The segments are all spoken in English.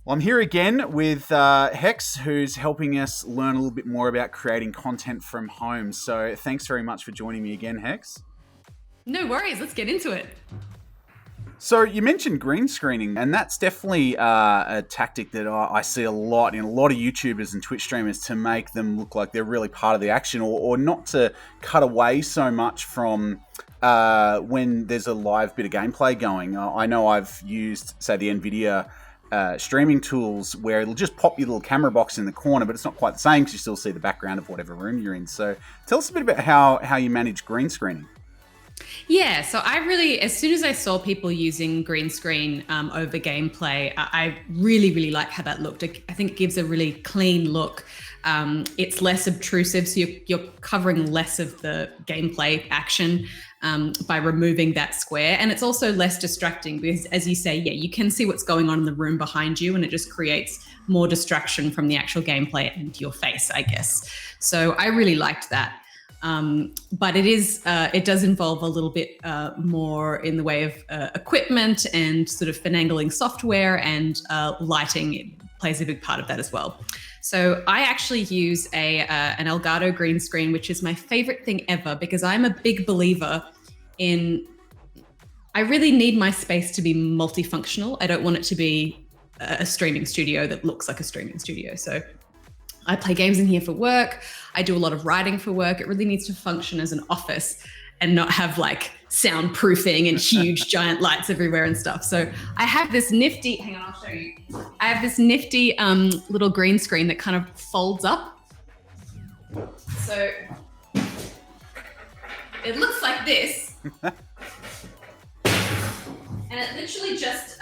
Well, I'm here again with Hex, who's helping us learn a little bit more about creating content from home. So thanks very much for joining me again, Hex. No worries, let's get into it. So you mentioned green screening, and that's definitely a tactic that I see a lot in a lot of YouTubers and Twitch streamers to make them look like they're really part of the action, or not to cut away so much from when there's a live bit of gameplay going. I know I've used, say, the NVIDIA streaming tools where it'll just pop your little camera box in the corner, but it's not quite the same because you still see the background of whatever room you're in. So tell us a bit about how you manage green screening. Yeah, so I really, as soon as I saw people using green screen over gameplay, I really like how that looked. I think it gives a really clean look. It's less obtrusive, so you're covering less of the gameplay action by removing that square. And it's also less distracting because, as you say, yeah, you can see what's going on in the room behind you, and it just creates more distraction from the actual gameplay and your face, I guess. So I really liked that. But it does involve a little bit more in the way of equipment and sort of finagling software, and lighting. It plays a big part of that as well. So I actually use an Elgato green screen, which is my favorite thing ever, because I'm a big believer in, I really need my space to be multifunctional. I don't want it to be a streaming studio that looks like a streaming studio. So I play games in here for work. I do a lot of writing for work. It really needs to function as an office and not have like soundproofing and huge giant lights everywhere and stuff. So I have this nifty, hang on, I'll show you. I have this nifty little green screen that kind of folds up. So it looks like this. And it literally just,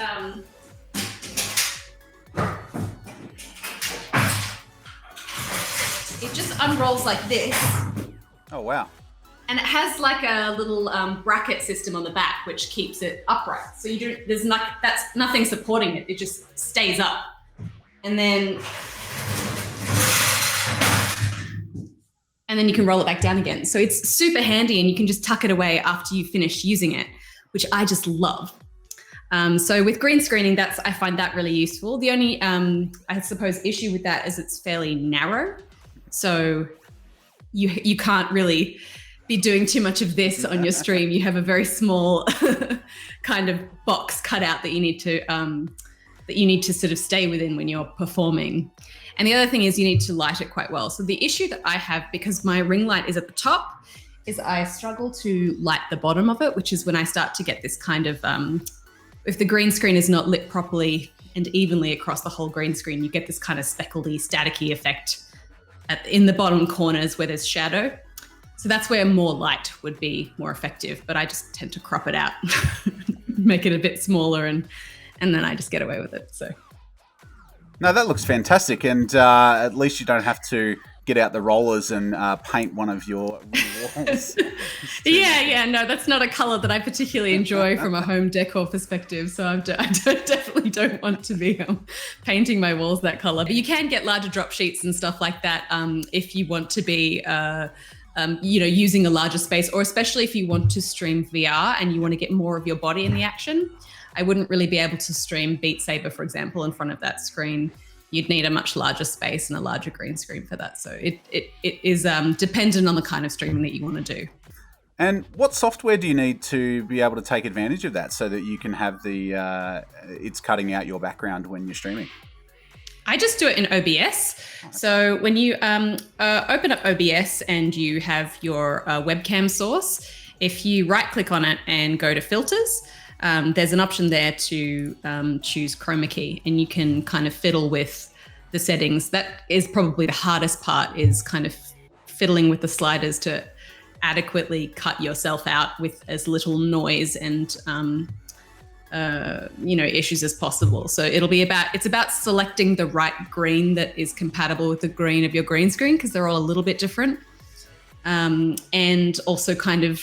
it just unrolls like this. Oh, wow. And it has like a little bracket system on the back, which keeps it upright. So that's nothing supporting it. It just stays up. And then you can roll it back down again. So it's super handy, and you can just tuck it away after you finish using it, which I just love. So with green screening, I find that really useful. The only, I suppose, issue with that is it's fairly narrow. So you can't really be doing too much of this on your stream. You have a very small kind of box cut out that you need to sort of stay within when you're performing. And the other thing is you need to light it quite well. So the issue that I have, because my ring light is at the top, is I struggle to light the bottom of it, which is when I start to get this kind of, if the green screen is not lit properly and evenly across the whole green screen, you get this kind of speckledy, staticky effect in the bottom corners where there's shadow. So that's where more light would be more effective, but I just tend to crop it out, make it a bit smaller, and then I just get away with it. So. No, that looks fantastic, and at least you don't have to get out the rollers and paint one of your walls. No, that's not a color that I particularly enjoy from a home decor perspective. So I definitely don't want to be painting my walls that color. But you can get larger drop sheets and stuff like that if you want to be, using a larger space, or especially if you want to stream VR and you want to get more of your body in the action. I wouldn't really be able to stream Beat Saber, for example, in front of that screen. You'd need a much larger space and a larger green screen for that. So it is dependent on the kind of streaming that you want to do. And what software do you need to be able to take advantage of that so that you can have it's cutting out your background when you're streaming? I just do it in OBS. So when you open up OBS and you have your webcam source, if you right click on it and go to filters, there's an option there to choose chroma key, and you can kind of fiddle with the settings. That is probably the hardest part, is kind of fiddling with the sliders to adequately cut yourself out with as little noise and issues as possible. So it's about selecting the right green that is compatible with the green of your green screen, because they're all a little bit different, and also kind of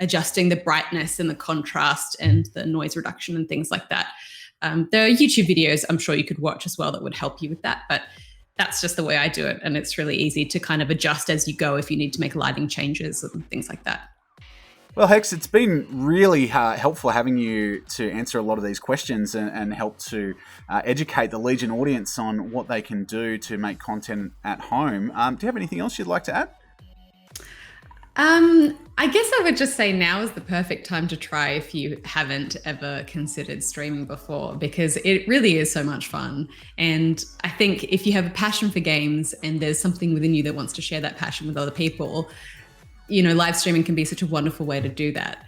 adjusting the brightness and the contrast and the noise reduction and things like that. There are YouTube videos I'm sure you could watch as well that would help you with that, but that's just the way I do it. And it's really easy to kind of adjust as you go if you need to make lighting changes and things like that. Well, Hex, it's been really helpful having you to answer a lot of these questions and help to educate the Legion audience on what they can do to make content at home. Do you have anything else you'd like to add? I guess I would just say now is the perfect time to try if you haven't ever considered streaming before, because it really is so much fun. And I think if you have a passion for games and there's something within you that wants to share that passion with other people, live streaming can be such a wonderful way to do that.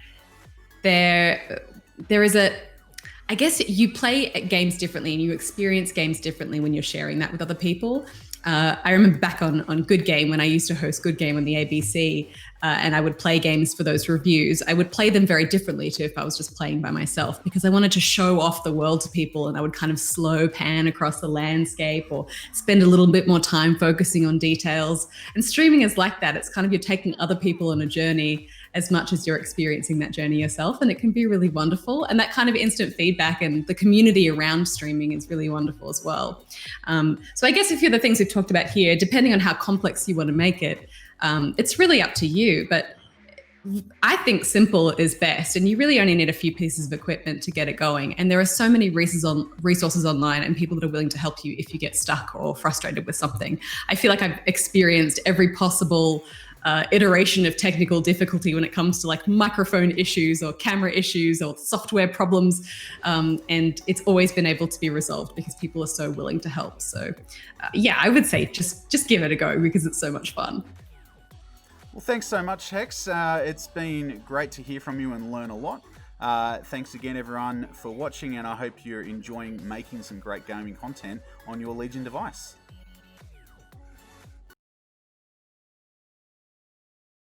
There is I guess you play games differently and you experience games differently when you're sharing that with other people. I remember back on Good Game when I used to host Good Game on the ABC, and I would play games for those reviews. I would play them very differently to if I was just playing by myself, because I wanted to show off the world to people, and I would kind of slow pan across the landscape or spend a little bit more time focusing on details. And streaming is like that. It's kind of you're taking other people on a journey as much as you're experiencing that journey yourself, and it can be really wonderful. And that kind of instant feedback and the community around streaming is really wonderful as well. So I guess a few of the things we've talked about here, depending on how complex you want to make it, it's really up to you. But I think simple is best, and you really only need a few pieces of equipment to get it going. And there are so many resources online and people that are willing to help you if you get stuck or frustrated with something. I feel like I've experienced every possible iteration of technical difficulty when it comes to like microphone issues or camera issues or software problems, and it's always been able to be resolved because people are so willing to help. So yeah, I would say just give it a go because it's so much fun. Well, thanks so much, Hex. It's been great to hear from you and learn a lot. Thanks again, everyone, for watching, and I hope you're enjoying making some great gaming content on your Legion device.